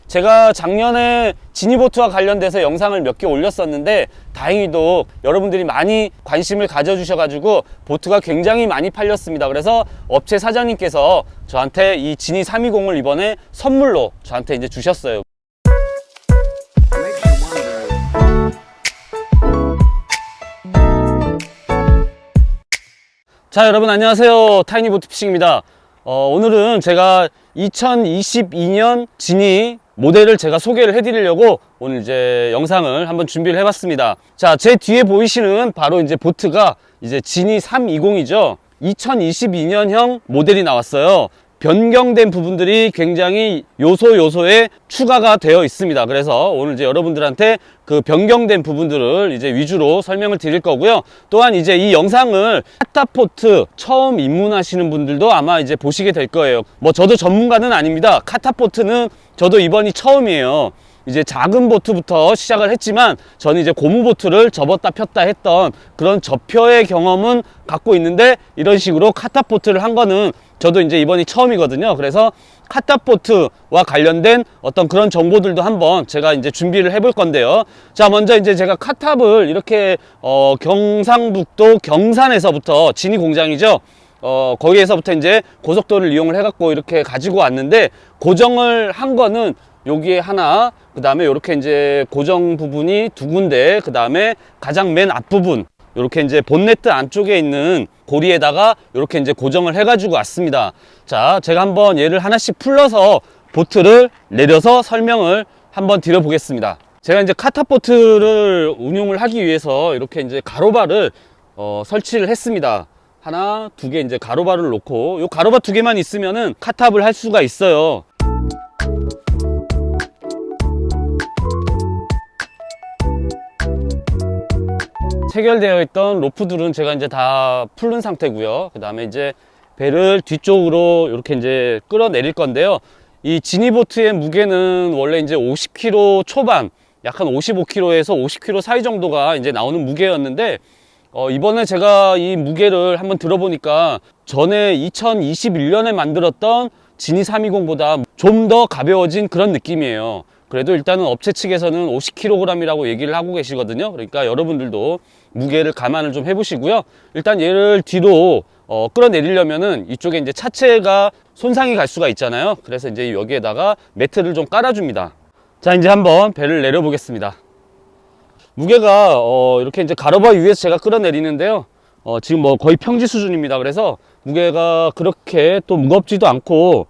제가 작년에 지니보트와 관련돼서 영상을 몇 개 올렸었는데 다행히도 여러분들이 많이 관심을 가져주셔가지고 보트가 굉장히 많이 팔렸습니다. 그래서 업체 사장님께서 저한테 이 지니 320을 이번에 선물로 저한테 이제 주셨어요. 자, 여러분 안녕하세요. 타이니보트피싱입니다. 오늘은 제가 2022년 지니 모델을 제가 소개를 해드리려고 오늘 이제 영상을 한번 준비를 해봤습니다. 자, 제 뒤에 보이시는 바로 이제 보트가 이제 지니 320이죠. 2022년형 모델이 나왔어요. 변경된 부분들이 굉장히 요소에 추가가 되어 있습니다. 그래서 오늘 이제 여러분들한테 그 변경된 부분들을 이제 위주로 설명을 드릴 거고요. 또한 이제 이 영상을 카타포트 처음 입문하시는 분들도 아마 이제 보시게 될 거예요. 뭐 저도 전문가는 아닙니다. 카타포트는 저도 이번이 처음이에요. 이제 작은 보트부터 시작을 했지만 저는 이제 고무보트를 접었다 폈다 했던 그런 접혀의 경험은 갖고 있는데 이런 식으로 카타포트를 한 거는 저도 이제 이번이 처음이거든요. 그래서 카타포트와 관련된 어떤 그런 정보들도 한번 제가 이제 준비를 해볼 건데요. 자, 먼저 이제 제가 카탑을 이렇게 경상북도 경산에서부터 지니 공장이죠. 거기에서부터 이제 고속도로를 이용을 해갖고 이렇게 가지고 왔는데 고정을 한 거는 여기에 하나, 그 다음에 이렇게 이제 고정 부분이 두 군데, 그 다음에 가장 맨 앞부분 이렇게 이제 본네트 안쪽에 있는 고리에다가 이렇게 이제 고정을 해가지고 왔습니다. 자, 제가 한번 얘를 하나씩 풀러서 보트를 내려서 설명을 한번 드려보겠습니다. 제가 이제 카타보트를 운용을 하기 위해서 이렇게 이제 가로바를 설치를 했습니다. 하나, 두 개 이제 가로바를 놓고 요 가로바 두 개만 있으면은 카탑을 할 수가 있어요. 체결되어 있던 로프들은 제가 이제 다 풀른 상태고요. 그 다음에 이제 배를 뒤쪽으로 이렇게 이제 끌어내릴 건데요. 이 지니보트의 무게는 원래 이제 50kg 초반, 약 한 55kg에서 50kg 사이 정도가 이제 나오는 무게였는데, 이번에 제가 이 무게를 한번 들어보니까 전에 2021년에 만들었던 지니 320보다 좀 더 가벼워진 그런 느낌이에요. 그래도 일단은 업체 측에서는 50kg이라고 얘기를 하고 계시거든요. 그러니까 여러분들도 무게를 감안을 좀 해보시고요. 일단 얘를 뒤로 끌어내리려면은 이쪽에 이제 차체가 손상이 갈 수가 있잖아요. 그래서 이제 여기에다가 매트를 좀 깔아줍니다. 자, 이제 한번 배를 내려보겠습니다. 무게가 이렇게 이제 가로바 위에서 제가 끌어내리는데요. 지금 뭐 거의 평지 수준입니다. 그래서 무게가 그렇게 또 무겁지도 않고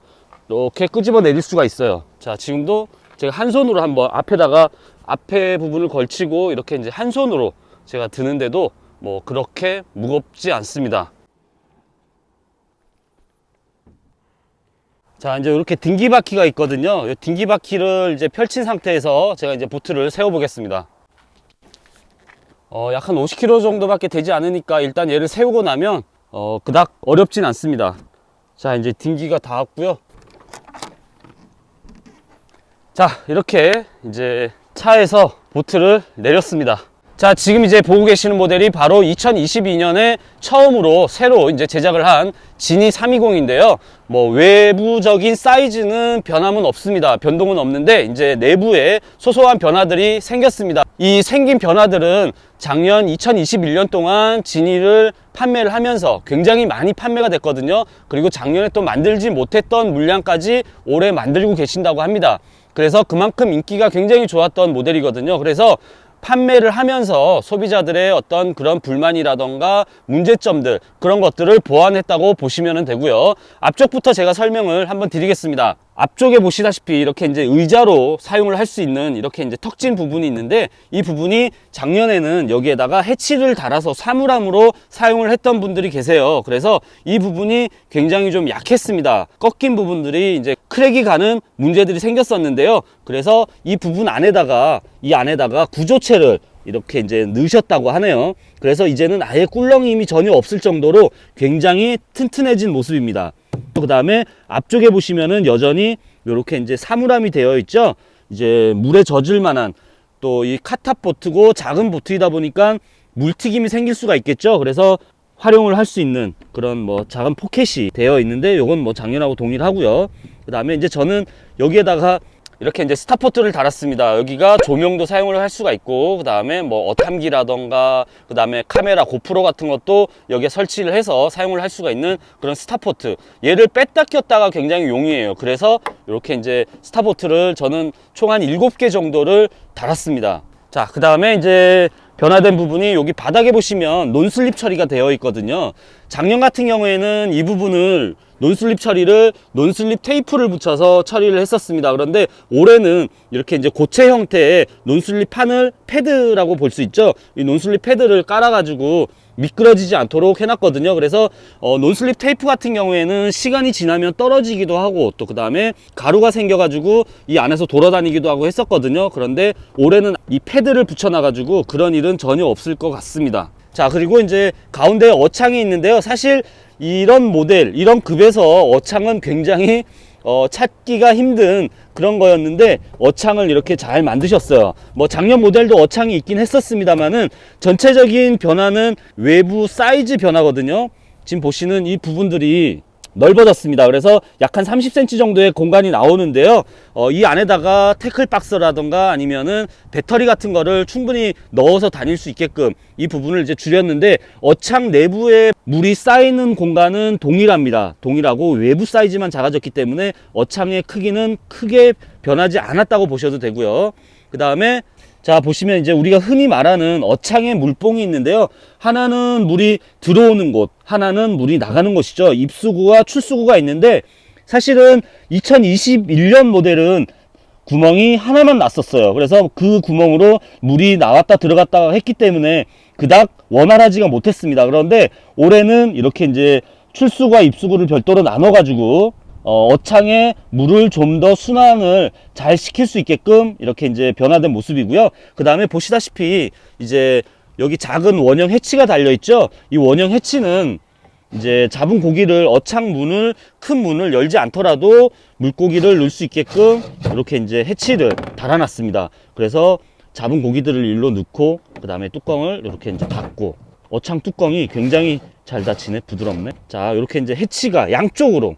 이렇게 끄집어 내릴 수가 있어요. 자, 지금도 제가 한 손으로 한번 앞에 부분을 걸치고 이렇게 이제 한 손으로 제가 드는데도 뭐 그렇게 무겁지 않습니다. 자, 이제 이렇게 등기바퀴가 있거든요. 이 등기바퀴를 이제 펼친 상태에서 제가 이제 보트를 세워 보겠습니다. 약 한 50kg 정도밖에 되지 않으니까 일단 얘를 세우고 나면 그닥 어렵진 않습니다. 자, 이제 등기가 닿았고요. 자, 이렇게 이제 차에서 보트를 내렸습니다. 자, 지금 이제 보고 계시는 모델이 바로 2022년에 처음으로 새로 이제 제작을 한 지니 320인데요. 뭐 외부적인 사이즈는 변함은 없습니다. 변동은 없는데 이제 내부에 소소한 변화들이 생겼습니다. 이 생긴 변화들은 작년 2021년 동안 지니를 판매를 하면서 굉장히 많이 판매가 됐거든요. 그리고 작년에 또 만들지 못했던 물량까지 올해 만들고 계신다고 합니다. 그래서 그만큼 인기가 굉장히 좋았던 모델이거든요. 그래서 판매를 하면서 소비자들의 어떤 그런 불만이라던가 문제점들, 그런 것들을 보완했다고 보시면 되고요. 앞쪽부터 제가 설명을 한번 드리겠습니다. 앞쪽에 보시다시피 이렇게 이제 의자로 사용을 할 수 있는 이렇게 이제 턱진 부분이 있는데, 이 부분이 작년에는 여기에다가 해치를 달아서 사물함으로 사용을 했던 분들이 계세요. 그래서 이 부분이 굉장히 좀 약했습니다. 꺾인 부분들이 이제 크랙이 가는 문제들이 생겼었는데요. 그래서 이 부분 안에다가 구조체를 이렇게 이제 넣으셨다고 하네요. 그래서 이제는 아예 꿀렁임이 힘이 전혀 없을 정도로 굉장히 튼튼해진 모습입니다. 그 다음에 앞쪽에 보시면은 여전히 이렇게 이제 사물함이 되어 있죠. 이제 물에 젖을 만한, 또 이 카탑보트고 작은 보트이다 보니까 물튀김이 생길 수가 있겠죠. 그래서 활용을 할 수 있는 그런 뭐 작은 포켓이 되어 있는데, 요건 뭐 작년하고 동일하고요. 그 다음에 이제 저는 여기에다가 이렇게 이제 스타포트를 달았습니다. 여기가 조명도 사용을 할 수가 있고, 그 다음에 뭐 어탐기라던가, 그 다음에 카메라 고프로 같은 것도 여기에 설치를 해서 사용을 할 수가 있는 그런 스타포트. 얘를 뺐다 꼈다가 굉장히 용이해요. 그래서 이렇게 이제 스타포트를 저는 총 한 7개 정도를 달았습니다. 자, 그 다음에 이제 변화된 부분이 여기 바닥에 보시면 논슬립 처리가 되어 있거든요. 작년 같은 경우에는 이 부분을 논슬립 처리를 논슬립 테이프를 붙여서 처리를 했었습니다. 그런데 올해는 이렇게 이제 고체 형태의 논슬립 판을 패드라고 볼 수 있죠. 이 논슬립 패드를 깔아가지고 미끄러지지 않도록 해놨거든요. 그래서 논슬립 테이프 같은 경우에는 시간이 지나면 떨어지기도 하고, 또 그 다음에 가루가 생겨가지고 이 안에서 돌아다니기도 하고 했었거든요. 그런데 올해는 이 패드를 붙여놔가지고 그런 일은 전혀 없을 것 같습니다. 자, 그리고 이제 가운데 어창이 있는데요. 사실 이런 모델, 이런 급에서 어창은 굉장히 찾기가 힘든 그런 거였는데 어창을 이렇게 잘 만드셨어요. 뭐 작년 모델도 어창이 있긴 했었습니다만은 전체적인 변화는 외부 사이즈 변화거든요. 지금 보시는 이 부분들이 넓어졌습니다. 그래서 약 한 30cm 정도의 공간이 나오는데요. 이 안에다가 태클박스라던가 아니면은 배터리 같은 거를 충분히 넣어서 다닐 수 있게끔 이 부분을 이제 줄였는데, 어창 내부에 물이 쌓이는 공간은 동일합니다. 동일하고 외부 사이즈만 작아졌기 때문에 어창의 크기는 크게 변하지 않았다고 보셔도 되고요. 그 다음에 자, 보시면 이제 우리가 흔히 말하는 어창의 물봉이 있는데요. 하나는 물이 들어오는 곳, 하나는 물이 나가는 곳이죠. 입수구와 출수구가 있는데, 사실은 2021년 모델은 구멍이 하나만 났었어요. 그래서 그 구멍으로 물이 나왔다 들어갔다 했기 때문에 그닥 원활하지가 못했습니다. 그런데 올해는 이렇게 이제 출수구와 입수구를 별도로 나눠 가지고 어창에 물을 좀 더 순환을 잘 시킬 수 있게끔 이렇게 이제 변화된 모습이고요. 그 다음에 보시다시피 이제 여기 작은 원형 해치가 달려 있죠. 이 원형 해치는 이제 잡은 고기를 어창 문을, 큰 문을 열지 않더라도 물고기를 넣을 수 있게끔 이렇게 이제 해치를 달아놨습니다. 그래서 잡은 고기들을 일로 넣고 그 다음에 뚜껑을 이렇게 이제 닫고, 어창 뚜껑이 굉장히 잘 닫히네. 부드럽네. 자, 이렇게 이제 해치가 양쪽으로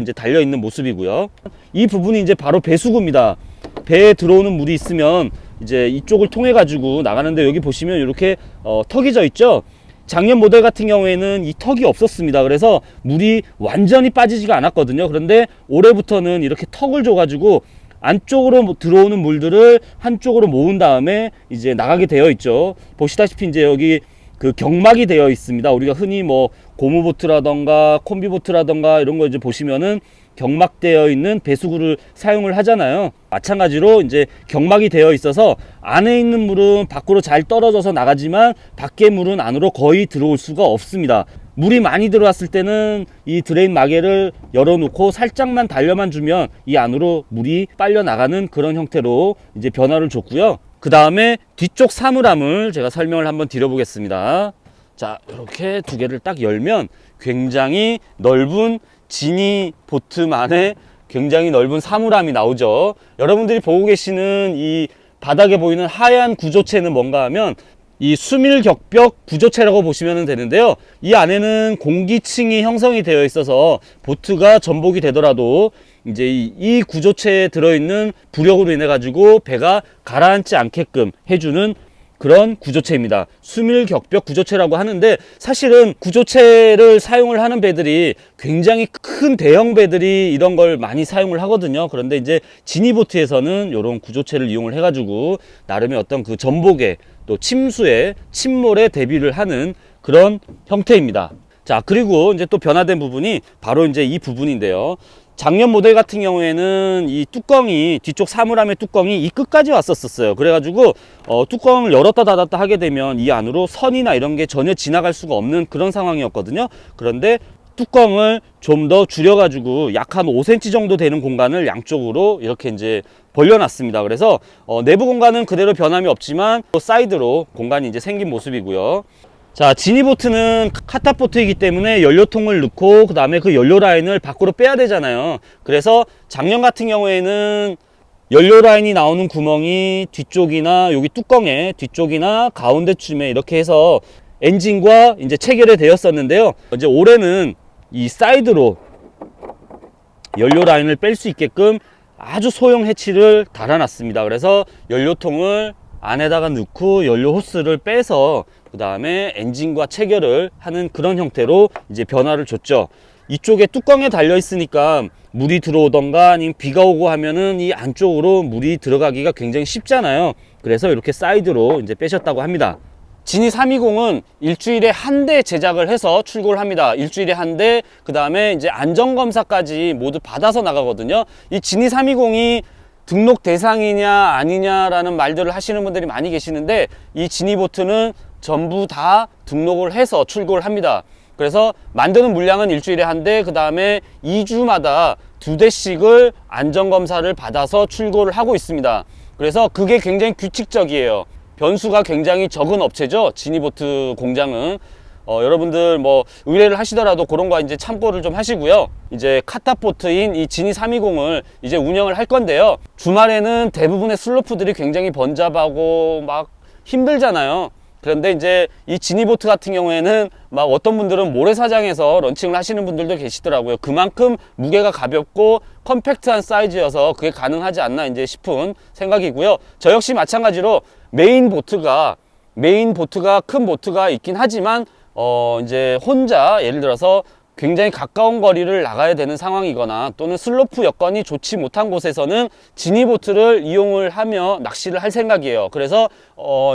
이제 달려 있는 모습이고요. 이 부분이 이제 바로 배수구입니다. 배에 들어오는 물이 있으면 이제 이쪽을 통해 가지고 나가는데, 여기 보시면 이렇게 턱이 져 있죠. 작년 모델 같은 경우에는 이 턱이 없었습니다. 그래서 물이 완전히 빠지지가 않았거든요. 그런데 올해부터는 이렇게 턱을 줘 가지고 안쪽으로 들어오는 물들을 한쪽으로 모은 다음에 이제 나가게 되어 있죠. 보시다시피 이제 여기 그 경막이 되어 있습니다. 우리가 흔히 뭐 고무보트라던가 콤비보트라던가 이런 거 이제 보시면은 경막되어 있는 배수구를 사용을 하잖아요. 마찬가지로 이제 경막이 되어 있어서 안에 있는 물은 밖으로 잘 떨어져서 나가지만 밖에 물은 안으로 거의 들어올 수가 없습니다. 물이 많이 들어왔을 때는 이 드레인 마개를 열어놓고 살짝만 달려만 주면 이 안으로 물이 빨려 나가는 그런 형태로 이제 변화를 줬고요. 그 다음에 뒤쪽 사물함을 제가 설명을 한번 드려보겠습니다. 자, 이렇게 두 개를 딱 열면 굉장히 넓은 지니 보트만의 굉장히 넓은 사물함이 나오죠. 여러분들이 보고 계시는 이 바닥에 보이는 하얀 구조체는 뭔가 하면 이 수밀격벽 구조체라고 보시면 되는데요. 이 안에는 공기층이 형성이 되어 있어서 보트가 전복이 되더라도 이제 이 구조체에 들어있는 부력으로 인해 가지고 배가 가라앉지 않게끔 해주는 그런 구조체입니다. 수밀격벽 구조체라고 하는데, 사실은 구조체를 사용을 하는 배들이 굉장히 큰 대형 배들이 이런 걸 많이 사용을 하거든요. 그런데 이제 지니보트에서는 이런 구조체를 이용을 해가지고 나름의 어떤 그 전복에 또 침수에 침몰에 대비를 하는 그런 형태입니다. 자, 그리고 이제 또 변화된 부분이 바로 이제 이 부분인데요. 작년 모델 같은 경우에는 이 뚜껑이, 뒤쪽 사물함의 뚜껑이 이 끝까지 왔었어요. 그래가지고 뚜껑을 열었다 닫았다 하게 되면 이 안으로 선이나 이런 게 전혀 지나갈 수가 없는 그런 상황이었거든요. 그런데 뚜껑을 좀 더 줄여가지고 약 한 5cm 정도 되는 공간을 양쪽으로 이렇게 이제 벌려놨습니다. 그래서 내부 공간은 그대로 변함이 없지만 사이드로 공간이 이제 생긴 모습이고요. 자, 지니보트는 카타보트이기 때문에 연료통을 넣고 그 다음에 그 연료 라인을 밖으로 빼야 되잖아요. 그래서 작년 같은 경우에는 연료 라인이 나오는 구멍이 뒤쪽이나 여기 뚜껑에 뒤쪽이나 가운데쯤에 이렇게 해서 엔진과 이제 체결이 되었었는데요. 이제 올해는 이 사이드로 연료 라인을 뺄 수 있게끔 아주 소형 해치를 달아놨습니다. 그래서 연료통을 안에다가 넣고 연료 호스를 빼서 그 다음에 엔진과 체결을 하는 그런 형태로 이제 변화를 줬죠. 이쪽에 뚜껑에 달려 있으니까 물이 들어오던가 아니면 비가 오고 하면은 이 안쪽으로 물이 들어가기가 굉장히 쉽잖아요. 그래서 이렇게 사이드로 이제 빼셨다고 합니다. 지니 320은 일주일에 한 대 제작을 해서 출고를 합니다. 일주일에 한 대, 그 다음에 이제 안전검사까지 모두 받아서 나가거든요. 이 지니 320이 등록 대상이냐 아니냐라는 말들을 하시는 분들이 많이 계시는데, 이 지니보트는 전부 다 등록을 해서 출고를 합니다. 그래서 만드는 물량은 일주일에 한 대, 그 다음에 2주마다 2대씩을 안전검사를 받아서 출고를 하고 있습니다. 그래서 그게 굉장히 규칙적이에요. 변수가 굉장히 적은 업체죠, 지니보트 공장은. 여러분들 뭐 의뢰를 하시더라도 그런 거 이제 참고를 좀 하시고요. 이제 카타보트인 이 지니 320을 이제 운영을 할 건데요. 주말에는 대부분의 슬로프들이 굉장히 번잡하고 막 힘들잖아요. 그런데 이제 이 지니보트 같은 경우에는 막 어떤 분들은 모래사장에서 런칭을 하시는 분들도 계시더라고요. 그만큼 무게가 가볍고 컴팩트한 사이즈여서 그게 가능하지 않나 이제 싶은 생각이고요. 저 역시 마찬가지로 메인 보트가 큰 보트가 있긴 하지만 이제 혼자 예를 들어서 굉장히 가까운 거리를 나가야 되는 상황이거나 또는 슬로프 여건이 좋지 못한 곳에서는 지니보트를 이용을 하며 낚시를 할 생각이에요. 그래서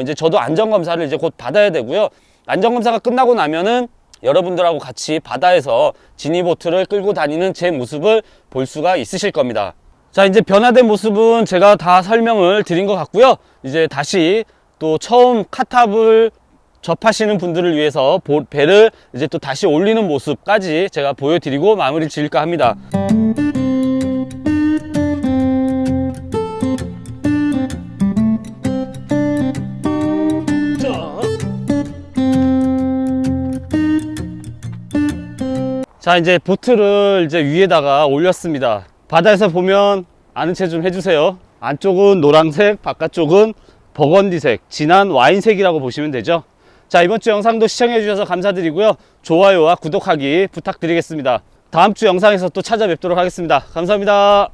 이제 저도 안전검사를 이제 곧 받아야 되고요. 안전검사가 끝나고 나면은 여러분들하고 같이 바다에서 지니보트를 끌고 다니는 제 모습을 볼 수가 있으실 겁니다. 자, 이제 변화된 모습은 제가 다 설명을 드린 것 같고요. 이제 다시 또 처음 카탑을 접하시는 분들을 위해서 배를 이제 또 다시 올리는 모습까지 제가 보여드리고 마무리 지을까 합니다. 자, 이제 보트를 이제 위에다가 올렸습니다. 바다에서 보면 아는 체 좀 해주세요. 안쪽은 노란색, 바깥쪽은 버건디색, 진한 와인색이라고 보시면 되죠. 자, 이번 주 영상도 시청해 주셔서 감사드리고요. 좋아요와 구독하기 부탁드리겠습니다. 다음 주 영상에서 또 찾아뵙도록 하겠습니다. 감사합니다.